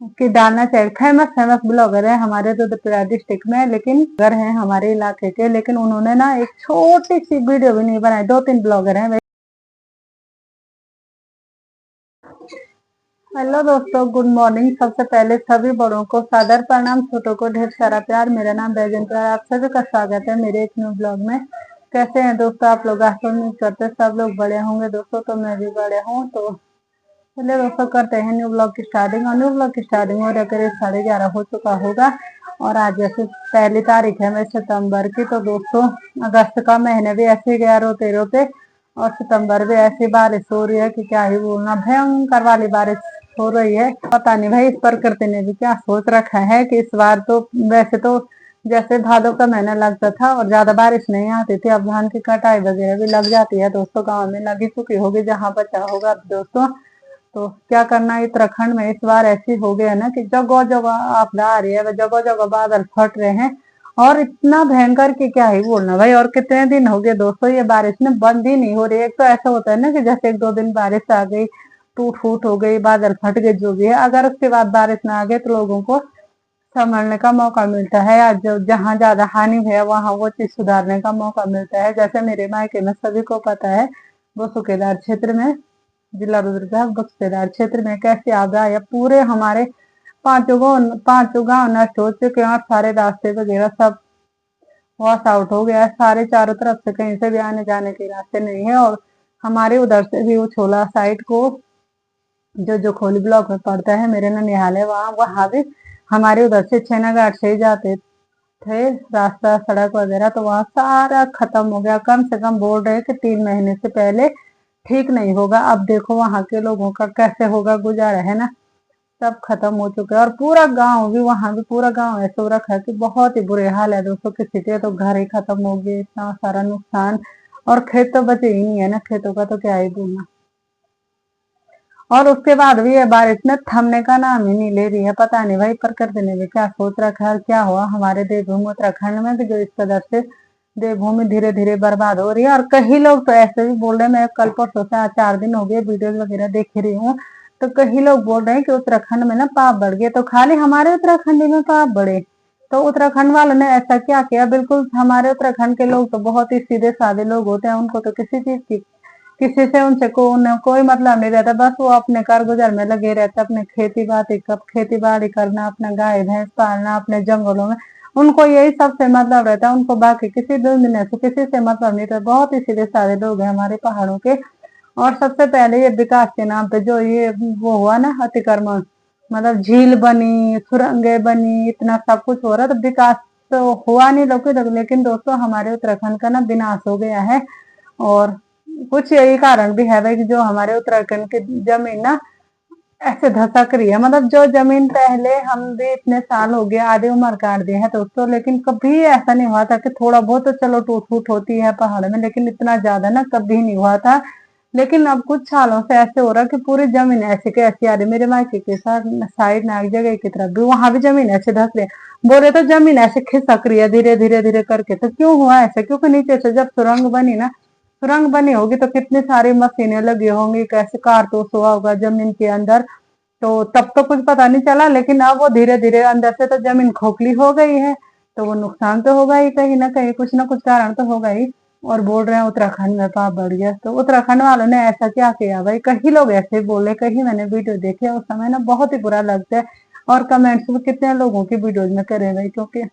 कि डालना चाहिए। फेमस फेमस ब्लॉगर है हमारे रुद्रप्रयाग डिस्ट्रिक्ट में, लेकिन ब्लॉगर हैं हमारे इलाके के, लेकिन उन्होंने ना एक छोटी सी वीडियो भी नहीं बनाई। 2-3 ब्लॉगर हैं। हेलो दोस्तों, गुड मॉर्निंग। सबसे पहले सभी बड़ों को सादर प्रणाम, छोटों को ढेर सारा प्यार। मेरा नाम बैजंती है, आप सभी का स्वागत है मेरे एक न्यू ब्लॉग में। कैसे हैं दोस्तों आप लोग? आशा उम्मीद करते सब लोग बड़े होंगे दोस्तों, तो मैं भी बड़े हूँ। तो चलिए दोस्तों करते हैं न्यू ब्लॉग की स्टार्टिंग। और न्यू ब्लॉग की स्टार्टिंग हो रहा करीब 11:30 हो चुका होगा। और आज जैसे 1 तारीख है मैं सितंबर की, तो दोस्तों अगस्त का महीने भी ऐसे गया रोते रोते, और सितंबर भी ऐसी बारिश हो रही है कि क्या ही बोलना, भयंकर वाली बारिश हो रही है। पता नहीं भाई इस प्रकृति ने भी क्या सोच रखा है कि इस बार तो वैसे तो जैसे भादों का महीना लगता था और ज्यादा बारिश नहीं आती थी, अब धान की कटाई वगैरह भी लग जाती है दोस्तों, गाँव में लगी चुकी होगी जहाँ बचा होगा दोस्तों। तो क्या करना है, उत्तराखंड में इस बार ऐसी हो गया ना कि जगह जगह आपदा आ रही है, जगह जगह बादल फट रहे हैं, और इतना भयंकर कि क्या ही बोलना भाई। और कितने दिन हो गए दोस्तों ये बारिश ने बंद ही नहीं हो रही है। एक तो ऐसा होता है ना कि जैसे 1-2 दिन बारिश आ गई, टूट फूट हो गई, बादल फट गए, जो भी है, अगर उसके बाद बारिश ना आ गई तो लोगों को संभलने का मौका मिलता है, या जो जहाँ ज्यादा हानि है वहां वो चीज सुधारने का मौका मिलता है। जैसे मेरे मायके में सभी को पता है, वो सुकेदार क्षेत्र में, जिला रुद्रप्रयाग बख्तेदार क्षेत्र में कैसे आपदा या पूरे हमारे पांचों गांव नष्ट हो चुके हैं, और सारे रास्ते वगैरह सब वॉश आउट हो गया है। सारे चारों तरफ से कहीं से भी आने जाने के रास्ते नहीं है। और हमारे उधर से भी उछोला साइड को, जो जो खोली ब्लॉक में पड़ता है, मेरे ननिहाल है वहाँ, वहां भी हमारे उधर से छेना घाट से ही जाते थे रास्ता, सड़क वगैरह, तो वहाँ सारा खत्म हो गया। कम से कम बोल रहे कि 3 महीने से पहले ठीक नहीं होगा। अब देखो वहां के लोगों का कैसे होगा गुजारा, है ना। सब खत्म हो चुका है, और पूरा गांव भी, वहां भी पूरा गांव ऐसे हो रखा है कि बहुत ही बुरे हाल है दोस्तों। किसी के तो घर ही खत्म हो गए, इतना सारा नुकसान। और खेत तो बचे ही नहीं है ना, खेतों का तो क्या ही बोलना। और उसके बाद भी ये बारिश ने थमने का नाम ही नहीं ले रही है। पता नहीं भाई प्रकृति ने भी क्या सोच रखा है, क्या हुआ हमारे देवभूमि उत्तराखंड में भी, जो इस कदर से देवभूमि धीरे धीरे बर्बाद हो रही है। और कई लोग तो ऐसे भी बोल रहे हैं, मैं कल परसों से 4 दिन हो गए वीडियोज वगैरह देख रही हूँ, तो कई लोग बोल रहे हैं कि उत्तराखंड में ना पाप बढ़ गए। तो खाली हमारे उत्तराखंड में पाप बढ़े? तो उत्तराखंड वालों ने ऐसा क्या किया? बिल्कुल हमारे उत्तराखंड के लोग तो बहुत ही सीधे साधे लोग होते हैं, उनको तो किसी चीज की, किसी से उनसे कोई मतलब नहीं रहता। बस वो अपने कार गुजर में लगे रहते, अपने खेती बाड़ी करना, अपना गाय भैंस पालना, अपने जंगलों में, उनको यही सबसे मतलब रहता है। उनको बाकी किसी दुनिया से किसी से मतलब नहीं रहता। बहुत ही सीधे साधे लोग हैं हमारे पहाड़ों के। और सबसे पहले ये विकास के नाम पे जो ये वो हुआ ना अतिक्रमण, मतलब झील बनी, सुरंगें बनी, इतना सब कुछ हो रहा, तो विकास तो हुआ नहीं लोग। लेकिन दोस्तों हमारे उत्तराखंड का ना विनाश हो गया है। और कुछ यही कारण भी है भाई कि जो हमारे उत्तराखंड की जमीन ना ऐसे धसक रही है। मतलब जो जमीन पहले हम भी इतने साल हो गए, आधी उम्र काट दी है दोस्तों, लेकिन कभी ऐसा नहीं हुआ था कि थोड़ा बहुत तो चलो टूट फूट होती है पहाड़ में, लेकिन इतना ज्यादा ना कभी नहीं हुआ था। लेकिन अब कुछ सालों से ऐसे हो रहा कि पूरी जमीन ऐसे के ऐसी आ रही। मेरे मायके के साथ साइड ना एक जगह की तरफ भी, वहां भी जमीन ऐसे धस रही है। बोले तो जमीन ऐसे खिसक रही है धीरे धीरे धीरे करके। तो क्यों हुआ ऐसा? क्योंकि नीचे से जब सुरंग बनी ना, सुरंग बनी होगी तो कितनी सारी मशीनें लगी होंगी, कैसे कारतूस हुआ होगा जमीन के अंदर, तो तब तो कुछ पता नहीं चला। लेकिन अब वो धीरे धीरे अंदर से तो जमीन खोखली हो गई है, तो वो नुकसान तो होगा ही, कहीं ना कुछ कारण तो होगा ही। और बोल रहे हैं उत्तराखंड में पाप बढ़ गया। तो उत्तराखंड वालों ने ऐसा क्या किया भाई? कई लोग ऐसे बोले, कहीं मैंने वीडियो देखे उस समय ना, बहुत ही बुरा लगता है। और कमेंट्स भी कितने लोगों की वीडियोज में करे भाई, क्योंकि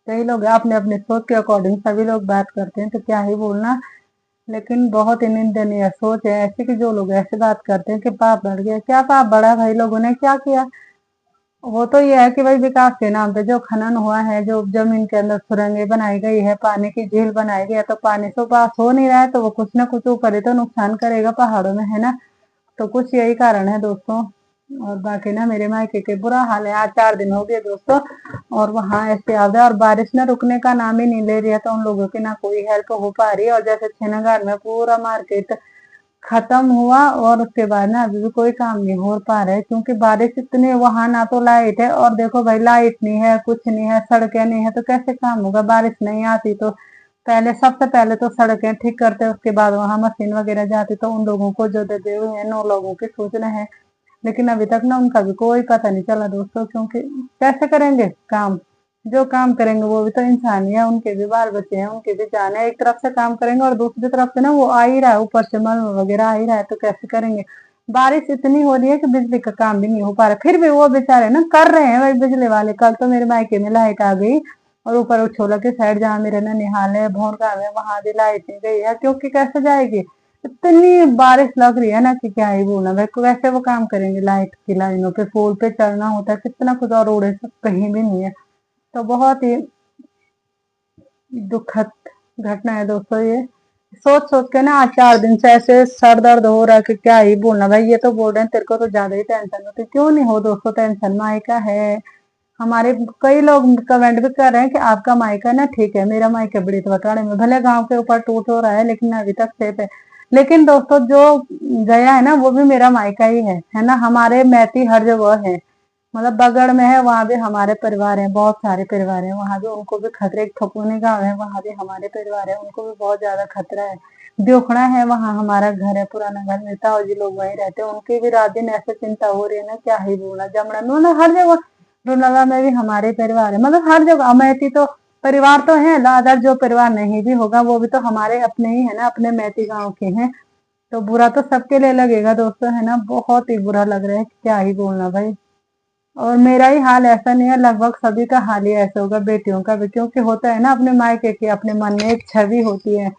कई लोग अपने अपने सोच के अकॉर्डिंग सभी लोग बात करते हैं, तो क्या ही बोलना। लेकिन बहुत ही निंदनीय सोच है ऐसी कि जो लोग ऐसे बात करते हैं कि पाप बढ़ गया। क्या पाप बढ़ा भाई? लोगों ने क्या किया? वो तो ये है कि भाई विकास के नाम पे जो खनन हुआ है, जो जमीन के अंदर सुरंगें बनाई गई है, पानी की झील बनाई गई है, तो पानी तो पास हो नहीं रहा है, तो वो कुछ ना कुछ ऊपर ही तो नुकसान करेगा पहाड़ों में, है ना। तो कुछ यही कारण है दोस्तों। और बाकी ना मेरे मायके के बुरा हाल है। आज 4 दिन हो गए दोस्तों, और वहां ऐसे आ गया, और बारिश ना रुकने का नाम ही नहीं ले रही है, तो उन लोगों की ना कोई हेल्प हो पा रही है। और जैसे छेनागार में पूरा मार्केट खत्म हुआ, और उसके बाद ना अभी भी कोई काम नहीं हो पा रहा है, क्योंकि बारिश इतनी, वहां ना तो लाइट है, और देखो भाई लाइट नहीं है, कुछ नहीं है, सड़कें नहीं है, तो कैसे काम होगा? बारिश नहीं आती तो पहले, सबसे पहले तो सड़कें ठीक करते, उसके बाद वहां मशीन वगैरह जाती, तो उन लोगों को जो दे हुए हैं 9 लोगों की सूचना है। लेकिन अभी तक ना उनका भी कोई पता नहीं चला दोस्तों, क्योंकि कैसे करेंगे काम, जो काम करेंगे वो भी तो इंसान ही है, उनके भी बाल बच्चे हैं, उनके भी जान है। एक तरफ से काम करेंगे और दूसरी तरफ से ना वो आ ही रहा है, ऊपर से मल वगैरह आ ही रहा है, तो कैसे करेंगे। बारिश इतनी हो रही है कि बिजली का काम भी नहीं हो पा रहा, फिर भी वो बेचारे ना कर रहे हैं भाई बिजली वाले। कल तो मेरे मायके में लाइट आ गई, और ऊपर उछोला के साइड जहाँ मेरे ननिहाल है, भौरगांव है, वहां भी लाइट नहीं गई है, क्योंकि कैसे जाएगी, इतनी बारिश लग रही है ना कि क्या ही बोलना भाई। वैसे वो काम करेंगे, लाइट की लाइनों पे पोल पे चढ़ना होता है कितना कुछ, और रोड सब कहीं भी नहीं है। तो बहुत ही दुखद घटना है दोस्तों ये। सोच सोच के ना आज 4 दिन से ऐसे सर दर्द हो रहा है कि क्या ही बोलना भाई। ये तो बोल रहे हैं तेरे को तो ज्यादा ही टेंशन होती, क्यों नहीं हो दोस्तों टेंशन, मायका है हमारे। कई लोग कमेंट भी कर रहे हैं कि आपका मायका ना ठीक है, मेरा मायका बड़ी बटाड़े में, भले गांव के ऊपर टूट हो रहा है लेकिन अभी तक सेफ है। लेकिन दोस्तों जो गया है ना वो भी मेरा मायका ही है ना। हमारे मैती हर जगह है, मतलब बगड़ में है, वहां भी हमारे परिवार है, बहुत सारे परिवार है वहां भी, उनको भी खतरे। एक थपुनी गांव है, वहां भी हमारे परिवार है, उनको भी बहुत ज्यादा खतरा है। द्योखड़ा है, वहां हमारा घर है, पुराना घर, नेता जी लोग वहीं रहते हैं, उनकी भी रात दिन ऐसे चिंता हो रही है ना, क्या ही बोलना। जमना मतलब हर जगह, रुनवा में भी हमारे परिवार है, मतलब हर जगह अमेठी तो परिवार तो है, अदर जो परिवार नहीं भी होगा वो भी तो हमारे अपने ही है ना, अपने मैती गांव के हैं। तो बुरा तो सबके लिए लगेगा दोस्तों, है ना, बहुत ही बुरा लग रहा है, क्या ही बोलना भाई। और मेरा ही हाल ऐसा नहीं है, लगभग सभी का हाल ही ऐसा होगा, बेटियों का भी, क्योंकि होता है ना अपने मायके की अपने मन में एक छवि होती है।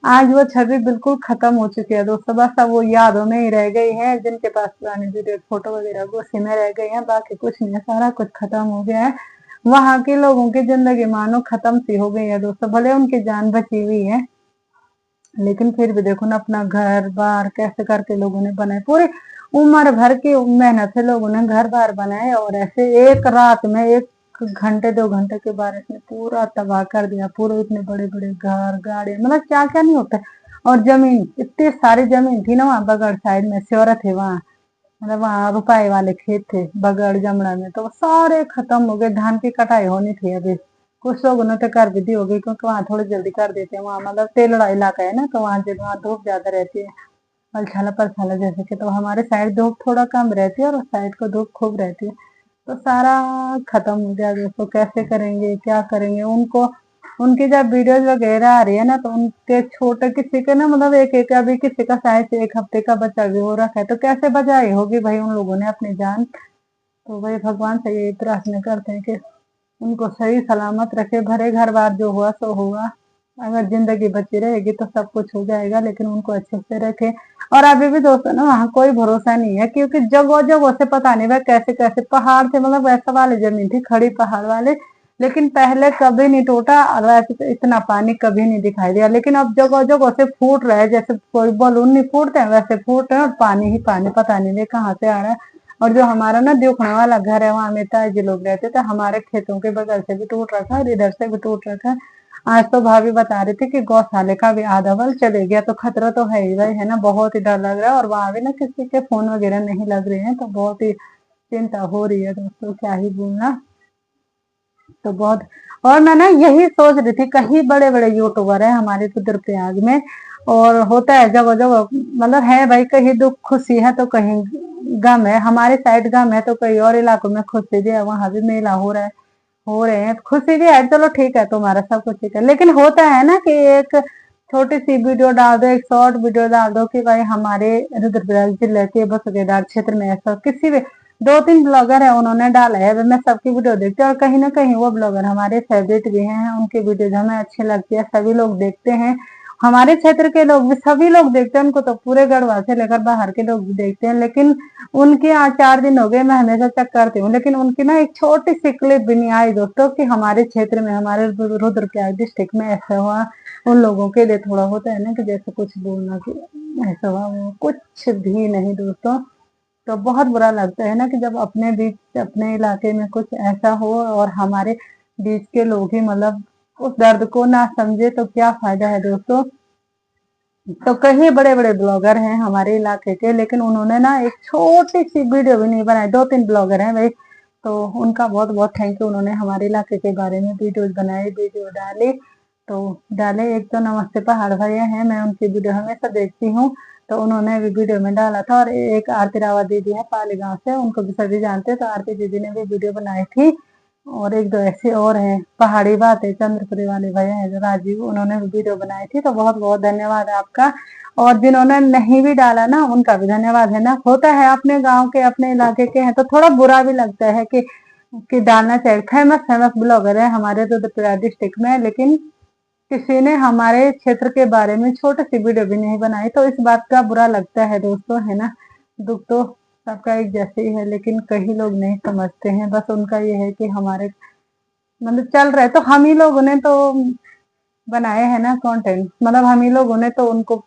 आज वो छवि बिल्कुल खत्म हो चुकी है दोस्तों, बस अब वो यादों में ही रह गई है, जिनके पास पुरानी वीडियो फोटो वगैरह वो उसी में रह गई है, बाकी कुछ नहीं है, सारा कुछ खत्म हो गया है। वहां के लोगों की जिंदगी मानो खत्म सी हो गई है दोस्तों, भले उनकी जान बची हुई है, लेकिन फिर भी देखो ना अपना घर बार कैसे करके लोगों ने बनाए, पूरे उम्र भर की मेहनत से लोगों ने घर बार बनाए, और ऐसे एक रात में 1 घंटे 2 घंटे के बारिश में पूरा तबाह कर दिया। पूरे इतने बड़े बड़े घर गाड़ी, मतलब क्या क्या नहीं होता। और जमीन, इतनी सारी जमीन थी ना वहाँ बगड़ साइड में, शहरत है वहाँ, मतलब वहाँ रुपए वाले खेत थे बगड़ जमड़ा में, तो वो सारे खत्म हो गए। धान की कटाई होनी थी अभी, कुछ लोगों ने तो कर भी दी होगी, क्योंकि वहाँ थोड़ी जल्दी कर देते हैं, वहाँ मतलब तेलड़ा इलाका है ना, तो वहाँ धूप ज्यादा रहती है, पलछाला पलछाला जैसे कि। तो हमारे साइड धूप थोड़ा कम रहती है और उस साइड को धूप खूब रहती है। तो सारा खत्म हो गया दोस्तों, कैसे करेंगे क्या करेंगे उनको। उनकी जब वीडियोज वगैरह आ रही है ना, तो उनके छोटे किसी के ना, मतलब एक एक अभी किसी का शायद 1 हफ्ते का बच्चा भी हो रखा है, तो कैसे बचाई होगी भाई उन लोगों ने अपनी जान। तो भाई भगवान से यही प्रार्थना करते हैं कि उनको सही सलामत रखे, भरे घर बार, जो हुआ सो हुआ। अगर जिंदगी बची रहेगी तो सब कुछ हो जाएगा, लेकिन उनको अच्छे से रखे। और अभी भी दोस्तों ना वहाँ कोई भरोसा नहीं है, क्योंकि जगह जगह से पता नहीं वह कैसे कैसे पहाड़ थे, मतलब वैसा वाली जमीन थी, खड़ी पहाड़ वाले, लेकिन पहले कभी नहीं टूटा, और वैसे तो इतना पानी कभी नहीं दिखाई दिया। लेकिन अब जगह जगह से फूट रहा है, जैसे कोई बलून नहीं फूटते हैं वैसे फूट रहे हैं, और पानी ही पानी, पता नहीं वे कहाँ से आ रहा है। और जो हमारा ना द्योखड़ा वाला घर है, वहां में ताजी लोग रहते थे, हमारे खेतों के बगल से भी टूट रखा है और इधर से भी टूट रखा है। आज तो भाभी बता रही थी कि गौशाले का भी आधा बल चले गया, तो खतरा तो है ही भाई, है ना, बहुत ही डर लग रहा है। और वहां भी ना किसी के फोन वगैरह नहीं लग रहे हैं, तो बहुत ही चिंता हो रही है दोस्तों, क्या ही बोलना। तो बहुत, और मैं ना यही सोच रही थी, कहीं बड़े बड़े यूट्यूबर है हमारे रुद्रप्रयाग में, और होता है जगह जगह, मतलब है भाई, कहीं दुख खुशी है तो कहीं गम है, हमारे साइड गम है तो कई और इलाकों में खुशी भी है, वहां भी मेला हो रहा है, हो रहे हैं, खुशी भी है, चलो ठीक है, तुम्हारा सब कुछ ठीक है। लेकिन होता है ना कि एक छोटी सी वीडियो डाल दो, एक शॉर्ट वीडियो डाल दो कि भाई हमारे रुद्रप्रयाग जिले के बसुदेदार क्षेत्र में ऐसा, किसी भी 2-3 ब्लॉगर है उन्होंने डाला है, मैं सबकी वीडियो देखती हूँ, और कहीं ना कहीं वो ब्लॉगर हमारे फेवरेट भी हैं, उनकी वीडियोज हमें अच्छी लगती है, सभी लोग देखते हैं, हमारे क्षेत्र के लोग भी सभी लोग देखते हैं उनको, तो पूरे गढ़वाल से लेकर बाहर के लोग भी देखते हैं। लेकिन उनके आज 4 दिन हो गए, मैं हमेशा चेक करती हूँ, लेकिन उनकी ना एक छोटी सी क्लिप भी नहीं आई दोस्तों, कि हमारे क्षेत्र में, हमारे रुद्रप्रयाग डिस्ट्रिक्ट में ऐसा हुआ। उन लोगों के लिए थोड़ा होता है ना कि जैसे कुछ बोलना कि ऐसा हुआ, वो कुछ भी नहीं दोस्तों। तो बहुत बुरा लगता है ना कि जब अपने बीच अपने इलाके में कुछ ऐसा हो, और हमारे बीच के लोग ही मतलब उस दर्द को ना समझे, तो क्या फायदा है दोस्तों। तो कई बड़े बड़े ब्लॉगर हैं हमारे इलाके के, लेकिन उन्होंने ना एक छोटी सी वीडियो भी नहीं बनाई, 2-3 ब्लॉगर हैं भाई, तो उनका बहुत बहुत थैंक यू, उन्होंने हमारे इलाके के बारे में वीडियोज बनाई, वीडियो डाली। तो डाले, एक तो नमस्ते पहाड़ भैया हैं, मैं उनकी वीडियो हमेशा देखती हूँ, तो उन्होंने भी वीडियो में डाला था। और एक आरती रावत दीदी है पाली गांव से, उनको भी सभी जानते हैं, तो आरती दीदी ने भी वीडियो बनाई थी। और एक दो ऐसे और हैं, पहाड़ी बातें चंद्रपुरी वाले भैया है जो राजीव, उन्होंने भी वीडियो बनाई थी। तो बहुत बहुत धन्यवाद है आपका। और जिन्होंने नहीं भी डाला ना, उनका भी धन्यवाद है ना। होता है अपने गांव के अपने इलाके के हैं तो थोड़ा बुरा भी लगता है कि डालना चाहिए। फेमस फेमस ब्लॉगर है हमारे रुद्रप्रयाग डिस्ट्रिक्ट में, लेकिन किसी ने हमारे क्षेत्र के बारे में छोटी सी वीडियो भी नहीं बनाई, तो इस बात का बुरा लगता है दोस्तों, है ना। दुख तो सबका एक जैसे ही है, लेकिन कई लोग नहीं समझते हैं। बस उनका ये है कि हमारे मतलब चल रहा है तो हम ही लोगों ने तो बनाए हैं ना कंटेंट, मतलब हम ही लोगों ने तो उनको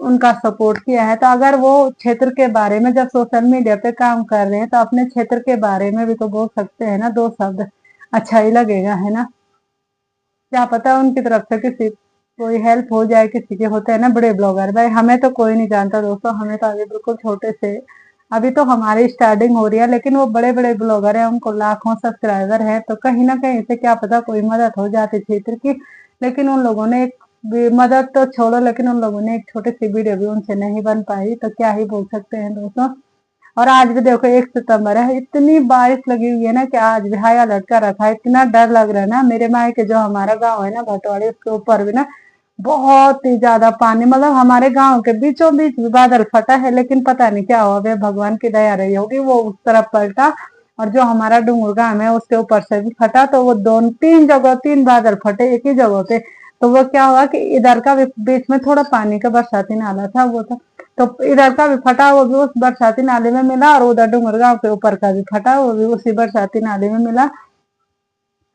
उनका सपोर्ट किया है। तो अगर वो क्षेत्र के बारे में जब सोशल मीडिया पे काम कर रहे हैं तो अपने क्षेत्र के बारे में भी तो बोल सकते हैं ना, दो शब्द, अच्छा ही लगेगा, है ना। क्या पता उनकी तरफ से किसी कोई हेल्प हो जाए किसी के। होते हैं ना बड़े ब्लॉगर, भाई हमें तो कोई नहीं जानता दोस्तों, हमें तो अभी बिल्कुल छोटे से, अभी तो हमारी स्टार्टिंग हो रही है। लेकिन वो बड़े बड़े ब्लॉगर हैं, उनको लाखों सब्सक्राइबर है, तो कहीं ना कहीं से क्या पता कोई मदद हो जाती क्षेत्र की। लेकिन उन लोगों ने एक मदद तो छोड़ो, लेकिन उन लोगों ने एक छोटी सी वीडियो भी उनसे नहीं बन पाई, तो क्या ही बोल सकते हैं दोस्तों। और आज भी देखो 1 सितंबर है, इतनी बारिश लगी हुई है ना कि आज भी हाई अलर्ट का रखा है। इतना डर लग रहा है ना, मेरे मायके जो हमारा गांव है ना भटवाड़ी, उसके ऊपर भी ना बहुत ही ज्यादा पानी, मतलब हमारे गांव के बीचों बीच भी बादल फटा है। लेकिन पता नहीं क्या हुआ, वे भगवान की दया रही होगी, वो उस तरफ पलटा और जो हमारा डूंगर गांव है उसके ऊपर से भी फटा। तो वो दो तीन जगह तीन बादल फटे एक ही जगह पे। तो वो क्या हुआ कि इधर का भी बीच में थोड़ा पानी का बरसाती नाला था वो था, तो इधर का भी फटा वो भी उस बरसाती नाले में मिला, और उधर डूंगर गांव के ऊपर का भी फटा वो भी उसी बरसाती नाले में मिला।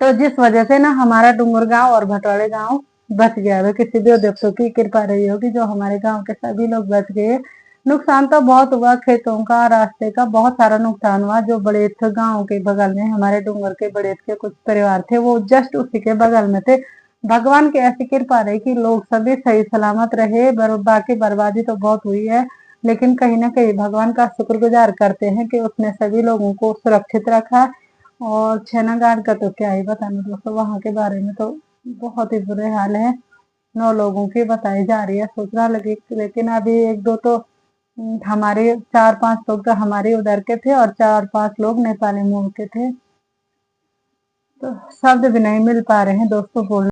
तो जिस वजह से ना हमारा डूंगर गांव और भटवाड़े गांव बच गया है। किसी देव देवताओं की कृपा रही होगी जो हमारे गांव के सभी लोग बच गए। नुकसान तो बहुत हुआ, खेतों का रास्ते का बहुत सारा नुकसान हुआ। जो बड़ेत गांव के बगल में हमारे डूंगर के बड़ेत के कुछ परिवार थे, वो जस्ट उसी के बगल में थे। भगवान की ऐसी कृपा रही कि लोग सभी सही सलामत रहे। बाकी बर्बादी तो बहुत हुई है, लेकिन कहीं ना कहीं भगवान का शुक्रगुजार करते हैं कि उसने सभी लोगों को सुरक्षित रखा। और छेना गार्ड का तो क्या ही बताना दोस्तों, वहां के बारे में तो बहुत ही बुरे हाल है। 9 लोगों की बताई जा रही है सूचना लगी, लेकिन अभी एक दो तो हमारे 4-5 लोग तो हमारे उधर के थे और 4-5 लोग नेपाली मूल के थे। तो शब्द भी नहीं मिल पा रहे हैं दोस्तों बोलने।